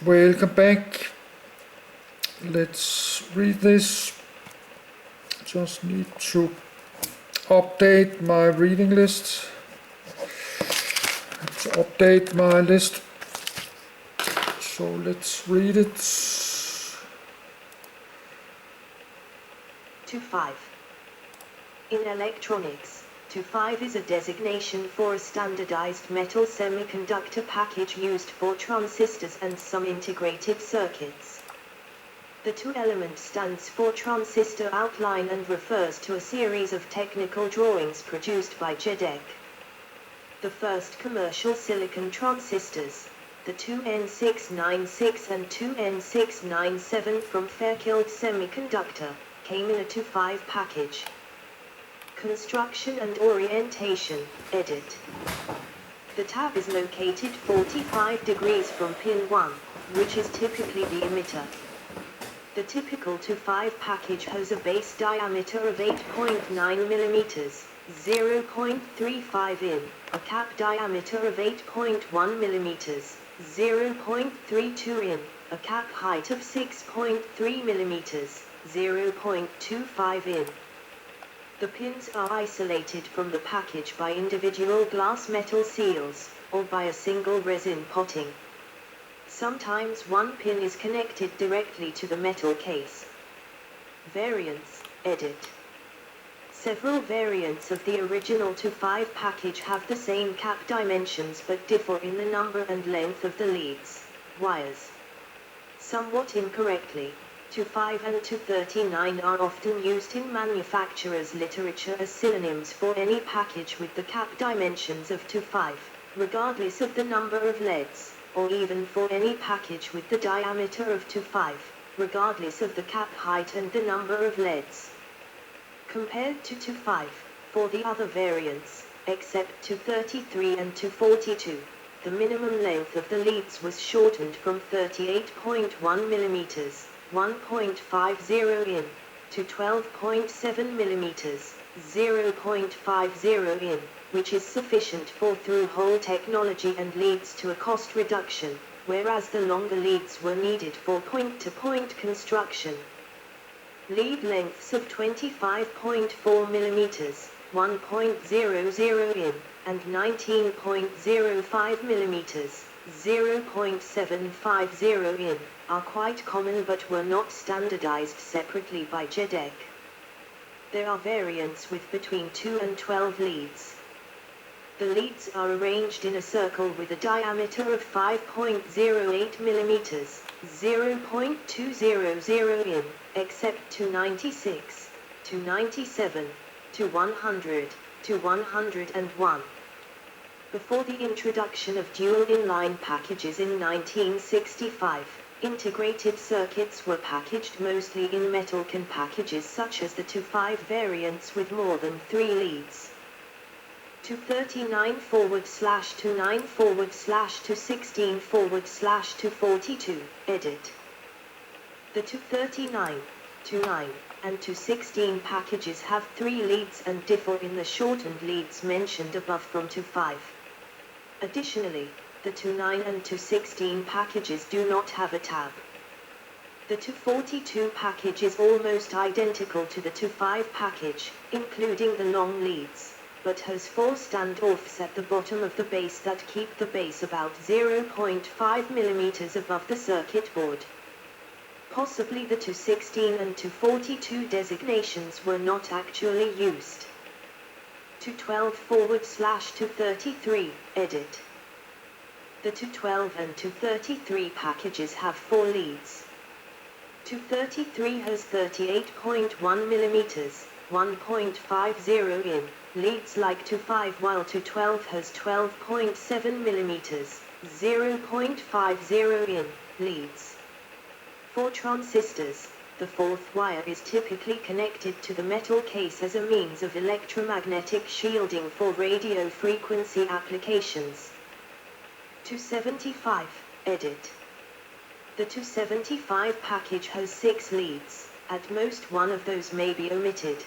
Welcome back. Let's read this. Just need to update my reading list. To update my list. So let's read it. TO-5. In electronics, TO-5 is a designation for a standardized metal semiconductor package used for transistors and some integrated circuits. The 2 element stands for transistor outline and refers to a series of technical drawings produced by JEDEC. The first commercial silicon transistors, the 2N696 and 2N697 from Fairchild Semiconductor, came in a TO-5 package. Construction and orientation, edit. The tab is located 45 degrees from pin 1, which is typically the emitter. The typical TO-5 package has a base diameter of 8.9 mm, 0.35 in, a cap diameter of 8.1 mm, 0.32 in, a cap height of 6.3 mm, 0.25 in. The pins are isolated from the package by individual glass metal seals, or by a single resin potting. Sometimes one pin is connected directly to the metal case. Variants, edit. Several variants of the original TO-5 package have the same cap dimensions but differ in the number and length of the leads, wires. Somewhat incorrectly, TO-5 and TO-39 are often used in manufacturers' literature as synonyms for any package with the cap dimensions of TO-5, regardless of the number of leads, or even for any package with the diameter of TO-5, regardless of the cap height and the number of leads. Compared to TO-5, for the other variants, except TO-33 and TO-42, the minimum length of the leads was shortened from 38.1 mm, 1.50 in, to 12.7 mm, 0.50 in, which is sufficient for through-hole technology and leads to a cost reduction, whereas the longer leads were needed for point-to-point construction. Lead lengths of 25.4 mm, 1.00 in, and 19.05 mm, 0.750 in, are quite common but were not standardized separately by JEDEC. There are variants with between 2 and 12 leads. The leads are arranged in a circle with a diameter of 5.08 mm, 0.200 in, except to 96, to 97, to 100, to 101. Before the introduction of dual inline packages in 1965, integrated circuits were packaged mostly in metal can packages such as the TO-5 variants with more than 3 leads. TO-39//to9//to16//to42, edit. The TO-39, TO-9, and TO-16 packages have 3 leads and differ in the shortened leads mentioned above from TO-5. Additionally, the TO-9 and TO-16 packages do not have a tab. The TO-42 package is almost identical to the TO-5 package, including the long leads, but has 4 standoffs at the bottom of the base that keep the base about 0.5 mm above the circuit board. Possibly the TO-16 and TO-42 designations were not actually used. TO-12//to33, edit. The TO-12 and TO-33 packages have 4 leads. TO-33 has 38.1 mm, 1.50 in, leads like TO-5 while TO-12 has 12.7 mm, 0.50 in, leads. For transistors, the 4th wire is typically connected to the metal case as a means of electromagnetic shielding for radio frequency applications. TO-75, edit. The TO-75 package has 6 leads, at most one of those may be omitted.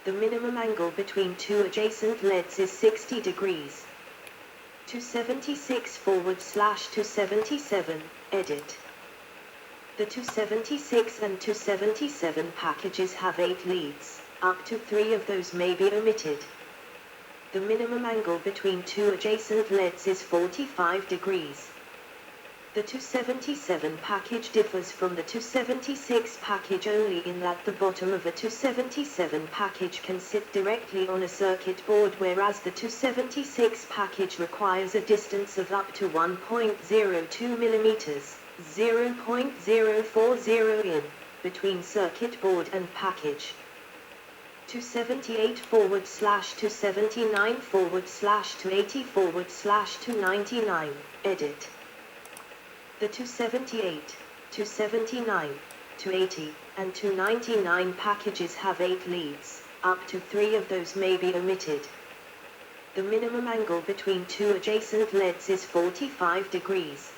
The minimum angle between 2 adjacent leads is 60 degrees. 276/277, edit. The 276 and 277 packages have 8 leads, up to 3 of those may be omitted. The minimum angle between 2 adjacent leads is 45 degrees. The 277 package differs from the 276 package only in that the bottom of a 277 package can sit directly on a circuit board, whereas the 276 package requires a distance of up to 1.02 mm, 0.040 in, between circuit board and package. 278/279/280/299, edit. The 278, 279, 280, and 299 packages have 8 leads, up to 3 of those may be omitted. The minimum angle between 2 adjacent leads is 45 degrees.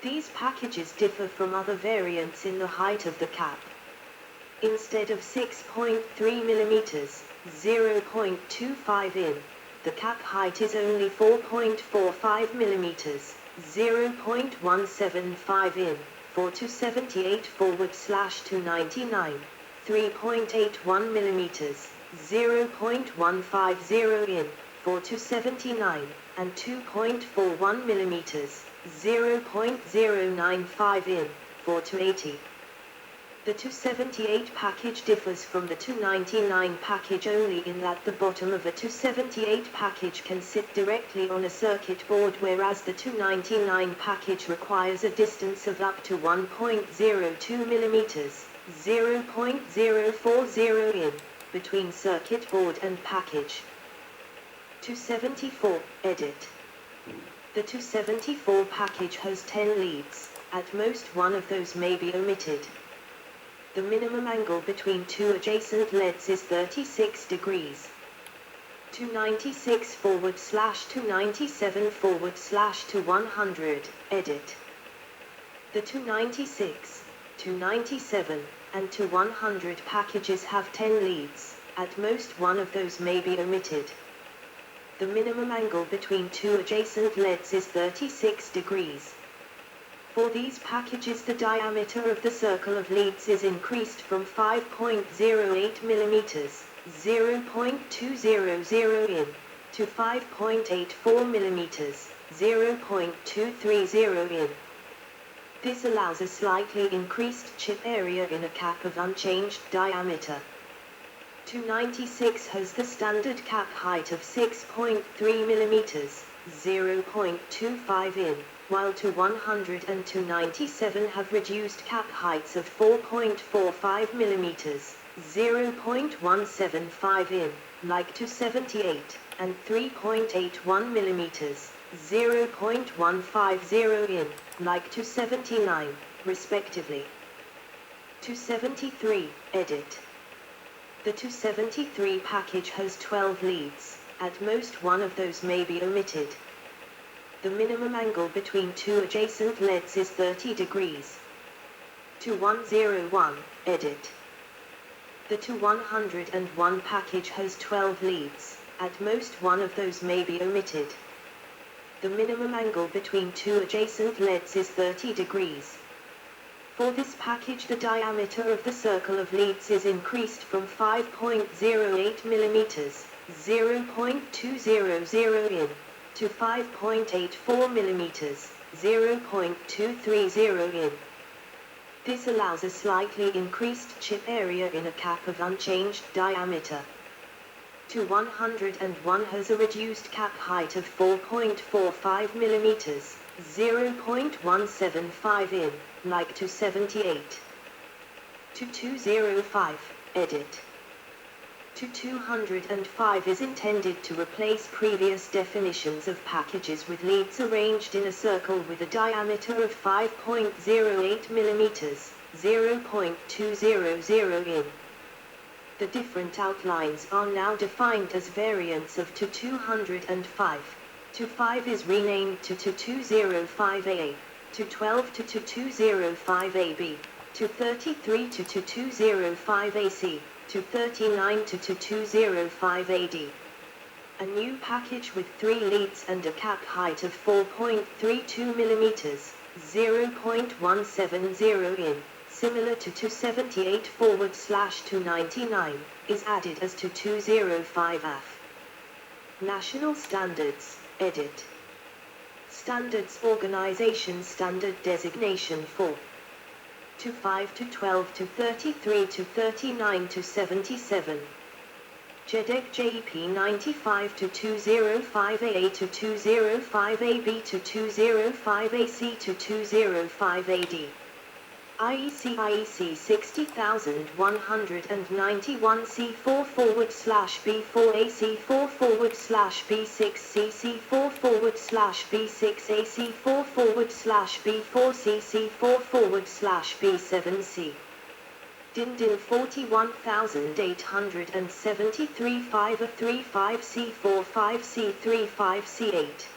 These packages differ from other variants in the height of the cap. Instead of 6.3 mm, 0.25 in, the cap height is only 4.45 mm, 0.175 in, for 278/299, 3.81 mm, 0.150 in, for 279, and 2.41 mm, 0.095 in, for 280. The 278 package differs from the 299 package only in that the bottom of a 278 package can sit directly on a circuit board, whereas the 299 package requires a distance of up to 1.02 mm, 0.040 in, between circuit board and package. 274, edit. The 274 package has 10 leads, at most one of those may be omitted. The minimum angle between 2 adjacent leads is 36 degrees. 296/297/100, edit. The 296, 297, and 100 packages have 10 leads, at most one of those may be omitted. The minimum angle between 2 adjacent leads is 36 degrees. For these packages the diameter of the circle of leads is increased from 5.08 mm, 0.200 in, to 5.84 mm, 0.230 in. This allows a slightly increased chip area in a cap of unchanged diameter. 296 has the standard cap height of 6.3 mm, 0.25 in, while 100 and 297 have reduced cap heights of 4.45 mm, 0.175 in, like 278, and 3.81 mm, 0.150 in, like 279, respectively. 273, edit. The 273 package has 12 leads, at most one of those may be omitted. The minimum angle between 2 adjacent leads is 30 degrees. 2101, edit. The 101 package has 12 leads, at most one of those may be omitted. The minimum angle between 2 adjacent leads is 30 degrees. For this package the diameter of the circle of leads is increased from 5.08 mm, 0.200 in, to 5.84 mm, 0.230 in. This allows a slightly increased chip area in a cap of unchanged diameter. 101 has a reduced cap height of 4.45 mm, 0.175 in, like 278. 205, edit. 205 is intended to replace previous definitions of packages with leads arranged in a circle with a diameter of 5.08 mm, 0.200 in. The different outlines are now defined as variants of 205. 205 is renamed to 205A, 212 to 205AB, 233 to 205AC, 239 to 205AD. A new package with 3 leads and a cap height of 4.32 mm, 0.170 in, similar to 278/299, is added as to 205F. National Standards, edit. Standards Organization Standard Designation for TO-5 to 12 to 33 to 39 to 77. JEDEC JEP 95 to 205AA to 205AB to 205AC to 205AD. IEC 60191 C4/B4 AC4/B6 CC4/B6 AC4/B4 CC4/B7 C. DIN 41873 535 C45 C35 C8.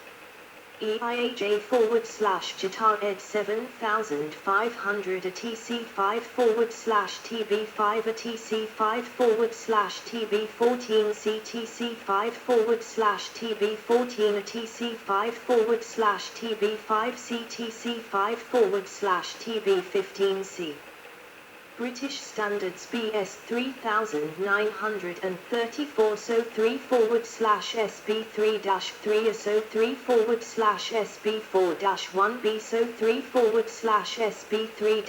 EIAJ/Jitar ed 7500 TC5/TB5 TC5/TB14 CTC5/TB14 TC5/TB5 CTC5/TB15 C. British Standards BS 3934 SO 3/SB3-3 SO 3/SB4-1 B SO 3/SB3-3